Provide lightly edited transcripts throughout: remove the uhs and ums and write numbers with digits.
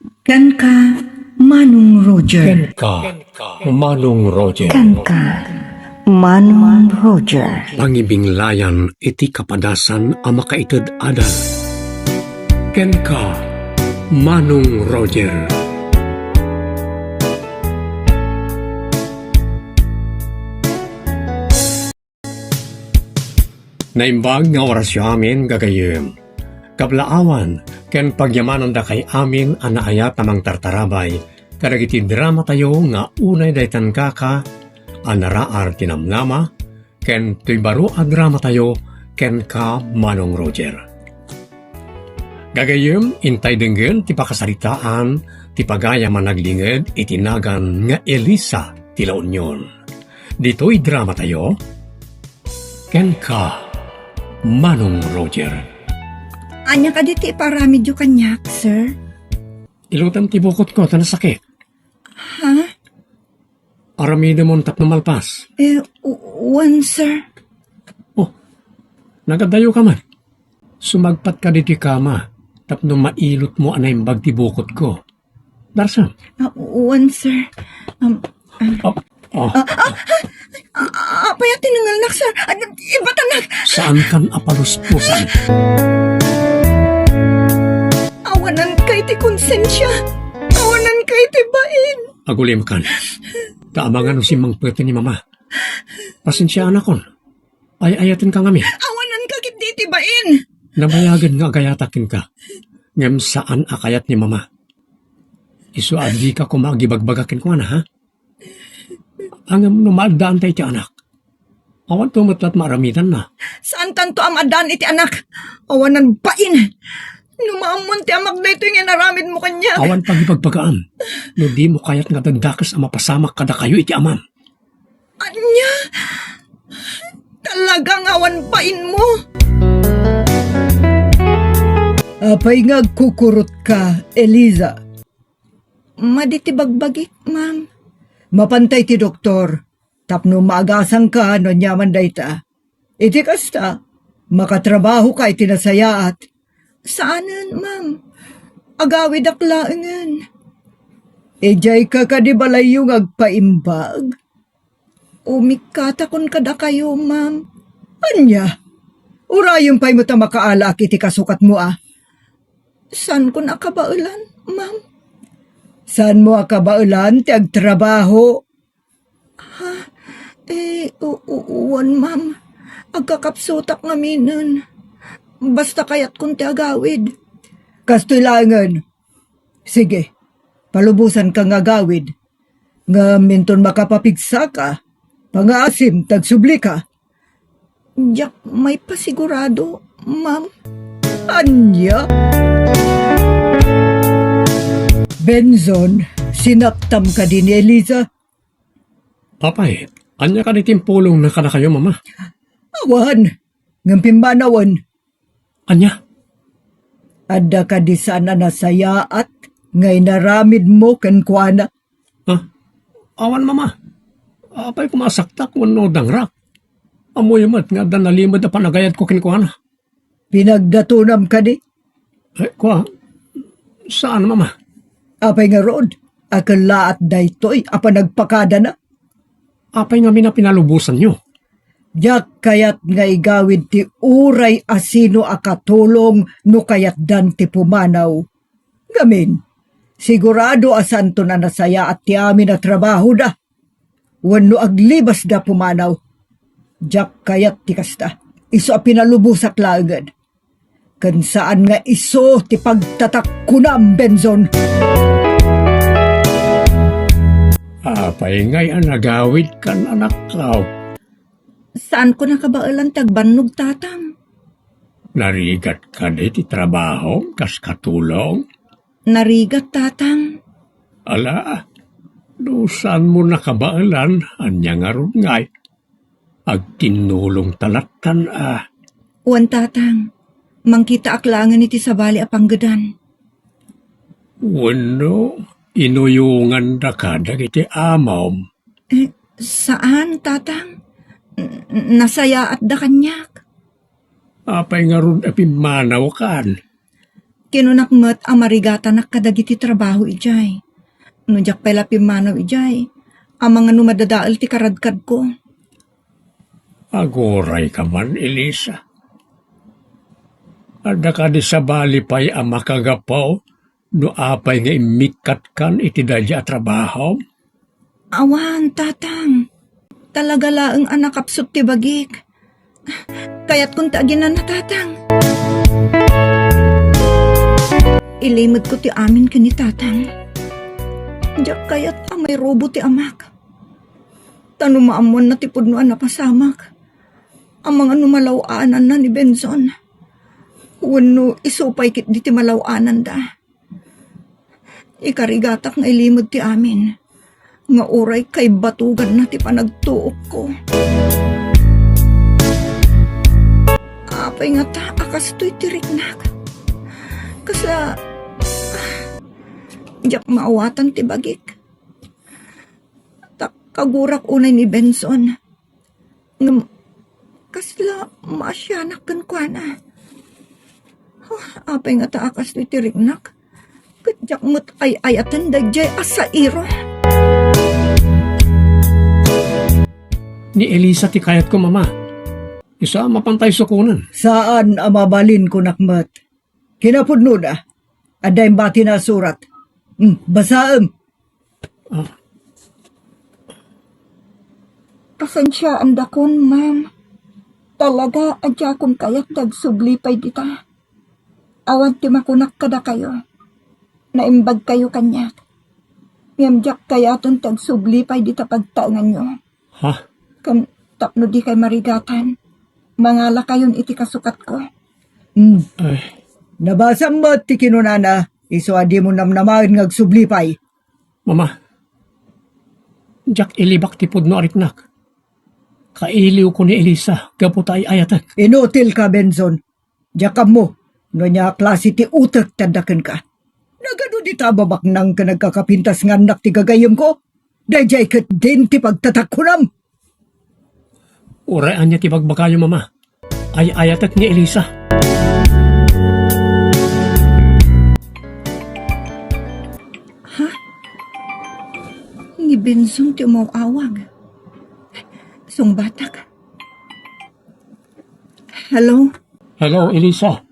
Kan ka, Manong Roger. Ken ka, Manong Roger. Kan ka, Manong Roger. Pangibinglayan iti kapadasan a makaited adal. Ken ka, Manong Roger. Naimbag nga orasyo amin gagayem. Kablaawan, ken pagyamanan da kay amin anaayat namang tartarabay, kadagiti drama tayo nga unay daytan kaka, anaraar tinamnama, ken tuy baro a drama tayo, ken ka Manong Roger. Gagayem, intay denggen ti pakasaritaan, ti pagaya managlinged itinagan nga Elisa ti La Union. Dito'y drama tayo, ken ka Manong Roger. Anya ka diti paramidyo kanyak, sir? Ilutam ti bukot ko, tanasakit. Ha? Aramida mo tap na malpas. One, sir. Oh, nagadayo ka man. Sumagpat ka diti kama, tapno mailot mo anay ti bukot ko. Darsan? One, sir. Apaya tinangalnak, sir. Iba tanak. Saan kan apalus-pusan? Awanan kay ti konsensya. Awanan kay ti bain. Agulim kan. Kaamangan o simang pwede ni mama. Pasensya anak kon. Ay-ayatin ka ngami. Awanan ka kit ti bain. Nabayagan nga agayatakin ka. Ngam saan akayat ni mama. Isu adi ka kumagibagbagakin ko na ha? Angam numaaldaan tayo ti anak. Awan tumatlat maramidan na. Saan tanto amadan iti anak? Awanan bain. Numaamon ti amak na ito yung naramid mo kanya. Awan pagipagpagaan. No di mo kayat nga dagdakas ang mapasamak kada kayo iti amam. Anya? Talagang awan bain mo. Apay nga kukurot ka, Eliza. Maditibagbagit, ma'am. Mapantay ti doktor. Tapno maagasang ka no nyaman dayta. Iti kasta, makatrabaho ka iti nasayaat. Saanan, ma'am? Agawid aklaangan. Ejay ka kadibalay yung agpaimbag. Umikatakon kada kayo, ma'am. Anya? Urayon pa'y mo ta makaalak iti kasukat mo ah. San ko nakabaulan, ma'am? Saan mo akabaulan ti agtrabaho? Uwan, ma'am. Agkakapsutak nga minan. Basta kayat kong ti agawid. Kastoy langan. Sige, palubusan ka nga gawid. Nga minton makapapigsa ka, pangaasim tagsubli ka. Diyak may pasigurado, ma'am. Anya? Benzon, sinaktam ka din ni Eliza. Papay, anya ka nitimpulong na kada kayo mama? Awan, ngampimanawan. Anya? Ada ka di sana nasaya at ngay naramid mo kankwana. Awan mama. Apay kumasaktak wano dangrak. Amoy mat nga danalimad na panagayad ko kinukuha. Pinagdatunam ka di. Kuha, saan mama? Apay nga rod, akala at daytoy, apa nagpakada na. Apay nga pinalubusan nyo. Diyak kayat nga igawid ti uray asino akatulong no kayat dan ti pumanaw. Gamin, sigurado asan to na nasaya at ti amin na trabaho da. Wano aglibas da pumanaw. Diyak kayat ti kasta, iso a pinalubusak laagad. Kan saan nga iso ti pagtatakkunam, Benzon. Apay nga'y nagawid kan anak kao. Saan ko nakabaulan tagbanog, tatang? Narigat ka di ti trabaho, kas katulong. Narigat, tatang. Ala, saan mo nakabaalan, anya nga ron nga'y. Agtinulong talatan Uwan, tatang. Mangkita aklangan iti sabali apanggadan. Wano, inuyungan da ka dagiti amom. Saan, tatang? Nasaya at da kanyak. Apay nga ron apimanaw kan. Kinunakmat ang marigata na kadagiti trabaho ijay. Nujak pala pimanaw ijay. Ang mga numadadaal ti karadkad ko. Agoray ka man, Elisa. Ada ka di sa bali pa'y ang makagapaw, no apay nga imikat kan iti dadya trabaho. Awan, tatang. Talaga laang anak kapsot ti bagik. Kaya't kung taginan na tatang. Ilimod ko ti amin ka ni tatang. Diyak kaya't ang may robo ti amak. Tanumaamon na ti pudnoan na pasamak. Ang mga numalawaanan na ni Benzon. Wano isupay kit di ti malawaanan da. Ikarigatak nga ilimod ti amin. Nga uray kay batugan na ti panagtuok ko. Apay nga ta, akas to'y tiriknak. Kasa, diyak maawatan ti bagik. Kagurak unay ni Benson. Kasla masyanak kan kwa na. Apay nga taakas ni tirignak. Kadyak mo't ay ayatan dagjay asa iro. Ni Elisa ti kayat ko, mama. Isa mapantay sukunan. Saan ang mabalin ko nakmat? Kinapudno na. Aday bati na surat. Basaam. Pasensya ang dakon, ma'am. Talaga, adya kong kayak dagsublipay dita. Awan ti makunak kada kayo. Naimbag kayo kanyak. Ngayamjak kayaton dagsublipay dita pagtaangan nyo. Ha? Kan tapno di kay marigatan. Mangala kayon iti kasukat ko. Ay, Nabasa mo ti kinunana. Iso adi mo namnamain ngagsublipay. mama. Jak ilibak ti pudno aritnak. Kailiw ko ni Elisa, gaputay ayatak. Inutil ka, Benzon. Jakam mo. No niya klase ti utak tadakan ka. Nagano di tababak nang ka nagkakapintas nga anak ti gagayom ko? Dayjay kat din ti pagtatakkunam. Uraan niya ti bagbakayo, mama. Ay ayatak ni Elisa. Ni Benzong ti umawawag. Sungbatak. Hello? Hello, Elisa.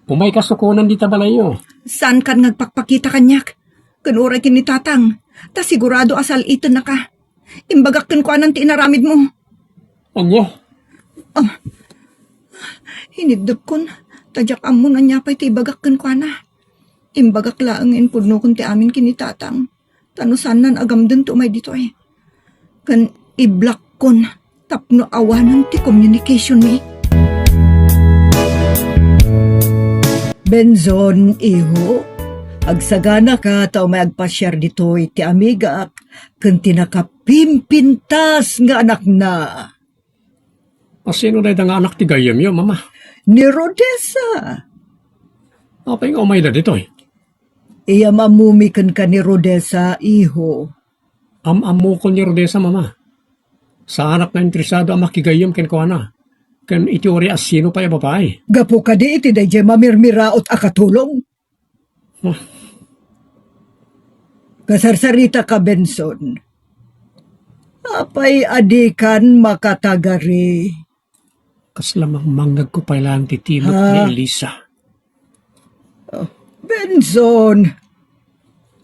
Umay kasukunan di tabalayo. Saan ka nagpakpakita kanyak? Kanuray kini tatang. Ta sigurado asal ito na ka. Imbagak kin ko anang tinaramid mo. Anya? Hinigdap kon. Tadyak amo na niya pa'y tibagak kin ko na. Imbagak laang inpudno kun ti amin kini tatang. Tanusan nan agam din tumay dito eh. Kan i-block kon. Tapno awanan ti communication mi. Benzon, iho. Agsagana ka tao may agpasyar dito iti amiga ak kung tinakapimpintas nga anak na. Sino na nga anak ti gayam yo, mama? Ni Rodessa. Apay nga umay na dito eh. Iya mamumikan ka ni Rodessa, iho. Am-amu ko ni Rodessa, mama. Sa anak na interesado ang makigayam ken ko ana. Ken itiori as sino pa yung babae. Gapo ka di iti dayjay mamirmiraot akatulong. Kasarsarita ka, Benson. Apay adikan makatagari. Kaslamang mangag ko pa lang titilok ni Elisa. Benson,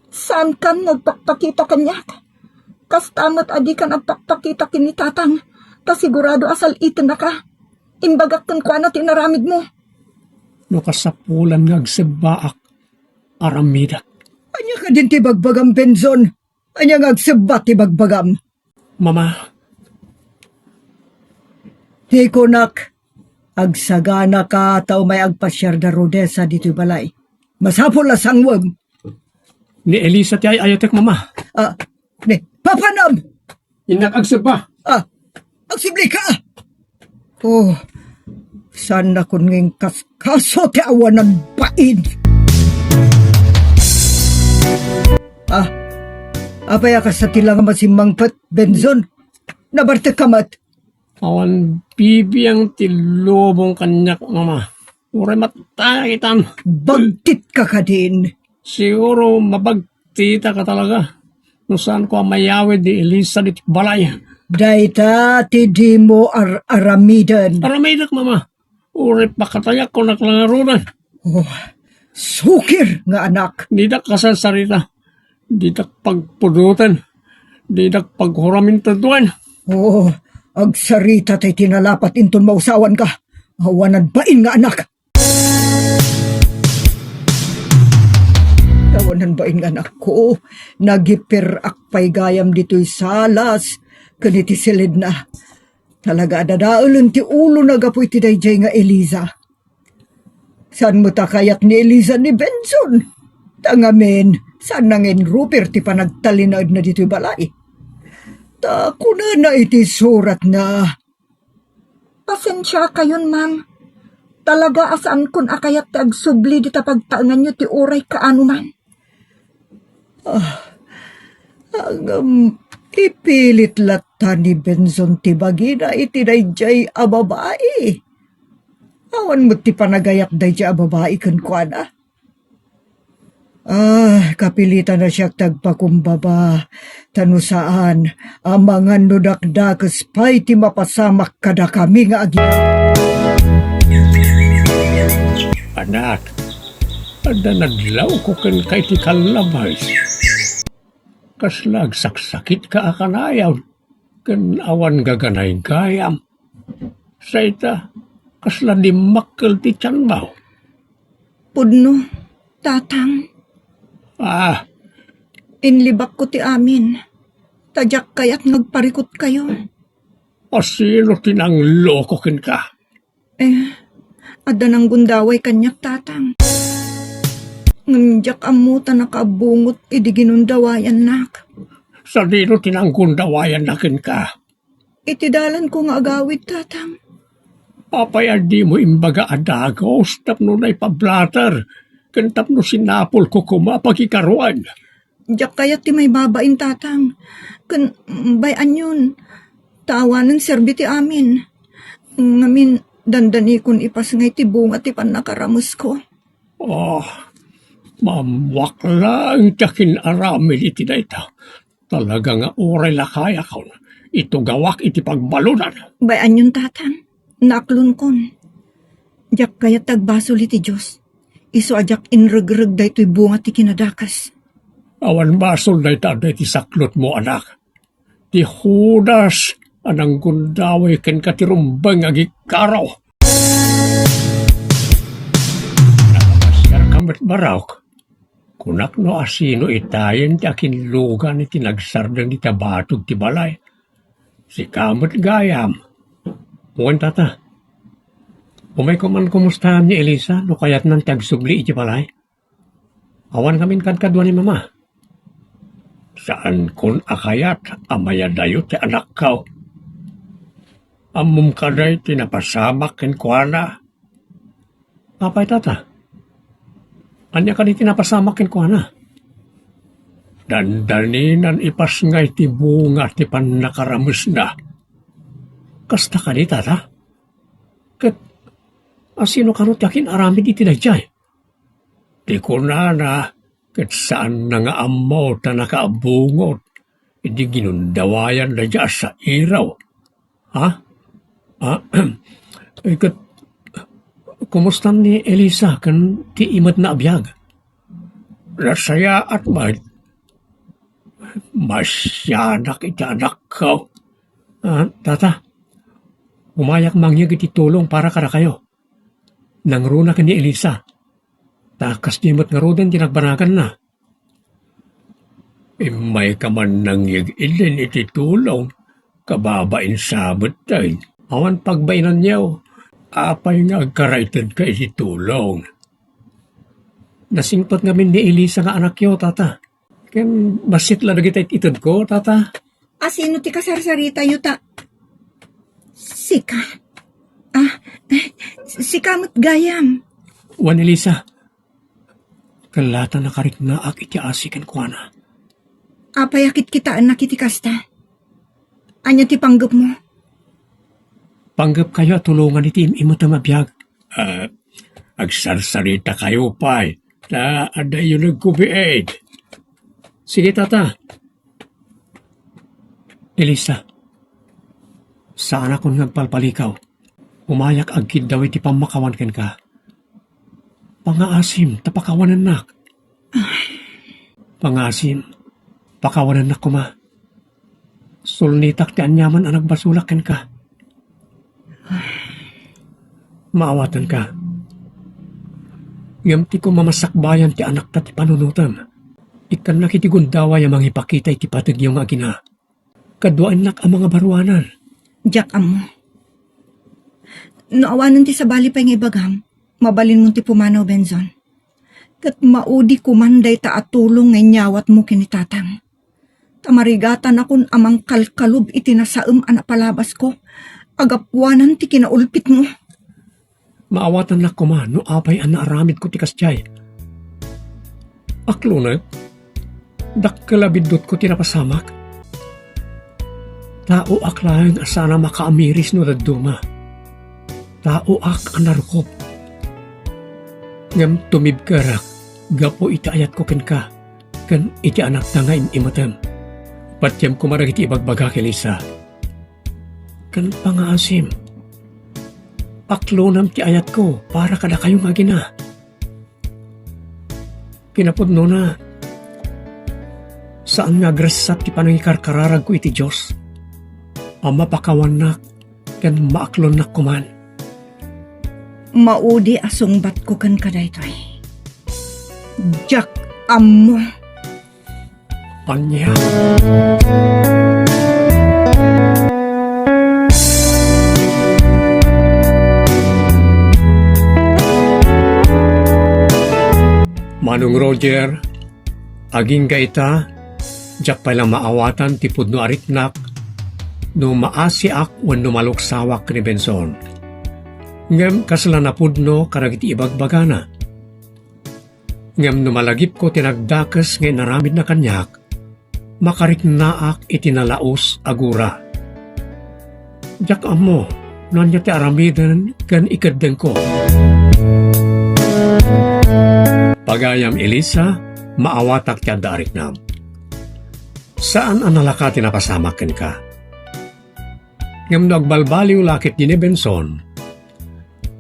Saan ka nagpakpakita kanyak? Kastamat adi ka nagpakpakita kini tatang. Ta sigurado asal ito na ka. Imbagak kun kwa na tinaramid mo. No kasapulan nga agsebaak aramidak. anya ka din ti bagbagam, Benson. Anya nga agsebat ti bagbagam. Mama, Di ko nak, agsagana ka tao may agpasyar da Rodessa dito'y balay. Masapol la sangwag. ni Elisa ti ay ayatek, mama. Papanam! Inak agseba. Agsibli ka! Oh, sana kun nging kaso ti awan ng pain. Apaya ka sa tilang masimangpat, Benzon. Nabarte kamat. Awan bibiyang tilobong kanyak, mama. Uray matagitan. Bagtit ka ka din. Siguro mabagtita ka talaga. No saan ko ang mayawid ni Elisa di balay. Dayta ti di mo aramidan. Aramidak, mama. Uray pakatayak ko naklarunan. Oh, sukir nga anak. Di dak kasasarita. Di dak pagpudutan. Di dak paghuramin tutuan. Oh, agsarita tay tinalapat inton mausawan ka. Awanan bain nga anak. Awanan bain nga anak ko. Nagipir akpay gayam dito'y salas. Kaniti silid na. Talaga adadaulan ti ulo nagapoy ti dayjay nga Eliza. San mo ta kayat ni Eliza ni Benson? Tangamen, saan nangin Rupert ti panagtalinad na dito'y balay? Ta kuna na iti surat na. Pasensya kayon, ma'am. Talaga asaan kun akayat ti agsubli di pagtaangan nyo ti uray kaano man. Ipilit lata ni Benson ti bagina iti dayjay a babae. Awan mo ti panagayak dayjay a babae kan kuana. Kapilitan na siya tagpakumbaba. Tanusaan, ang mga nudakdakas pa'y ti mapasamak kada kami nga agi. Anak, ada naglaw ko kan kay ti kalabay. Kaslag saksakit ka akanayaw. Kan awan gaganay gayam. Sa ita, kasla di makkel ti tiyan mo. Pudno, tatang, inlibak ko ti amin. Tadyak kayat nagparikot kayo. Pasino tinang loko ken ka? Ada nang gundaway kanyak tatang. Nganjak amuta nakabungot idi ginundawayan nak. Sa dino tinanggundawayan na ken ka? Itidalan ko nga agawid tatang. Papayad di mo imbaga adagos tapno na ipablater. Ken tapno sinapol ko kumapagikaruan. Diyak kayat ti may babain tatang. Kan bayan yun. Tawanan serbiti amin. Ngamin dandani kun ipas ngay ti bunga ti panakaramus ko. Mamwakla ang tiyakin aramid iti na ita. Talaga nga oray lakaya ka. Ito gawak iti pagbalunan. Bayan yun tatang. Naklon kon. Diyak kayat tagbasol iti Diyos. Iso ajak inregreg da ito'y bunga ti kinadakas. Awan basol na ita ti saklot mo anak. Ti Judas anang gundaway ken katirumbang agikaraw. Nakapasyar kamat barawk. Kunak no asino itayen ti akin lugan iti nagsardang iti batog ti balay. Si kamat gayam. Muwan tata. Umay ko man kumustahan ni Elisa no kayat nang tagsubli iti balay. Awan kamin kadkadwa ni mama. Saan kun akayat amaya dayo ti anak kao. Amum kaday tinapasamak ken kuana. Apay tata? Anya ka di tinapasamak ken kuana? Dandaninan ipas ngay ti bunga ti panakaramus na. Kasta ka di tata? Ket asino kanot yakin aramid iti dayjay? Di ko na ket saan na nga amaw ta nakaabungot. Hindi ginundawayan na dya sa iraw. Ha? Ket, kumusta ni Elisa kan ti imat na abiyag? Nasaya at masyanak iti anak ko. Tata, umayak mangyag iti tulong para kada kayo. Nangruna ka ni Elisa. Takas di mo't nga rodan tinagbanagan na. May ka man nangyag ilin iti tulong. Kababain sabot tayo. Awan pagbainan niyo. Apay nga agkaraitan ka iti tulong. Nasingpot ngamin ni Elisa nga anak yo, tata. Ken basit la nagitay itod ko, tata. Asino ti kasarsarita yuta? Sika. Si kamot gayam. Wan Elisa, kalata na karik na ak iti asikan kuana. Apayakit kitaan na kiti kasta. Anya ti panggap mo? Panggap kayo at tulungan iti imo tamabiyag. Agsarsarita kayo pa'y na ada yun nagkubiid. Sige, tata. Elisa, saan akong nagpalpalikaw? Umayak agkid daw iti pamakawan ken ka. Pangaasim, tapakawanan nak. Pangaasim, pakawanan nak kuma. Sulnitak ti anyaman ang nagbasulak ken ka. Maawatan ka. Ngam ti ko mamasakbayan ti anak ta ti panunutan. Ikan nakitigundawa yung mga ipakita iti patag yung agina. Kaduan nak ang mga baruanan. Jack, amo. Naawanan ti sa bali pa yung ibagam, mabalin mo ti pumanaw, Benzon. Kat maudi kumanday ta at tulong ngay nyawat mo kinitatang. Tamarigatan akong amang kalkalub itinasaam anapalabas ko. Agapwanan ti kinaulpit mo. Maawatan na ko man, no apay ang naaramid ko ti kasyay. Aklunat, dakkalabidot ko tinapasamak. Tao ak lang asana makaamiris no daduma. Tao ak ang narukop. Ngam tumibkarak, gapo itaayat ko ken ka, kan iti anak na nga imimatem. Patyam ko marag iti ibagbaga kilisa. Kan pangaasim. Aklonam ti ayat ko para kada kayong agina. Pinapudno na. Saan nga grasat ti panangikarkararag ko iti Diyos? Ang mapakawan nak, kan maaklon nak kuman. Maudi asungbat ko kan kadaytoy. Jack, amo. Anya. Manong Roger, aging gaita, jak palang maawatan tipod no aritnak, no maasiak wan no maluksawak ni Benson. Ngem kasalanapod no karagiti ibagbagana. Ngem no malagip ko tinagdakas ngay naramid na kanyak, makariknaak itinalaos agura. Jak amo, nanya ti aramidan kan ikadeng ko. Pagayam Elisa, maawatak tiyan darik nam. Saan ang nalaka tinapasamakin ka? Ngam nagbalbaliw lakit ni Benson,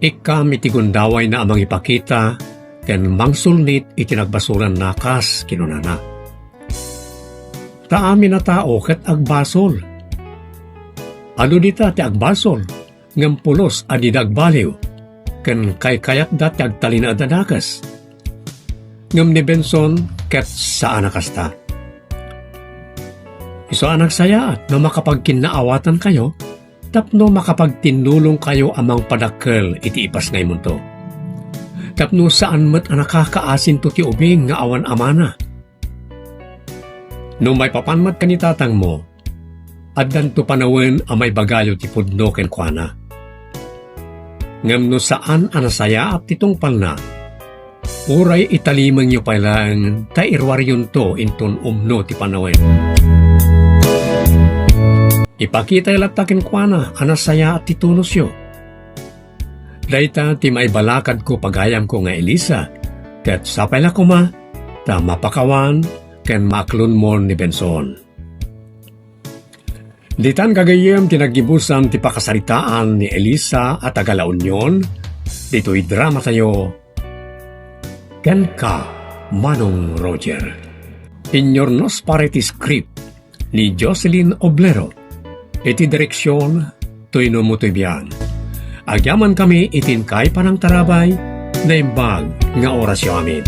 ikam itigundaway na amang ipakita, ken mangsulnit itinagbasuran nakas kinunana. Taami na tao ket agbasol. Ano dita ti agbasol, ngam pulos adi dagbaliw, ken kay-kayak dati agtalina adanakas. Ngam ni Benson, ket saan nakasta. Iso anak saya at na makapagkinaawatan kayo, tapno makapagtinulong kayo amang padakkel iti ipas ngay munto. Tapno saan met nakakaasin to ti ubing nga awan amana. No may papanmat kanitatang mo, addan to panawen amay bagayo ti pudno ken kuana. Ngam no saan anasaya at titong palna, uray italimang nyo pailang tairwaryon to inton umno ti panawen. Ipakita ilatakin kwa na anasaya at titunos yo. Dayta ti maibalakad ko pagayam ko nga Elisa, ket sapay la kuma, ta mapakawan, ken maklon mo ni Benson. Ditan kagayem tinagibusan ti pakasaritaan ni Elisa at Agalaunyon, dito'y drama tayo, ken ka, Manong Roger. Inyornos pareti script ni Jocelyn Oblero. Iti direksyon, Toy no Mutubian. Agyaman kami itinkay panang tarabay na imbag nga orasyon amin.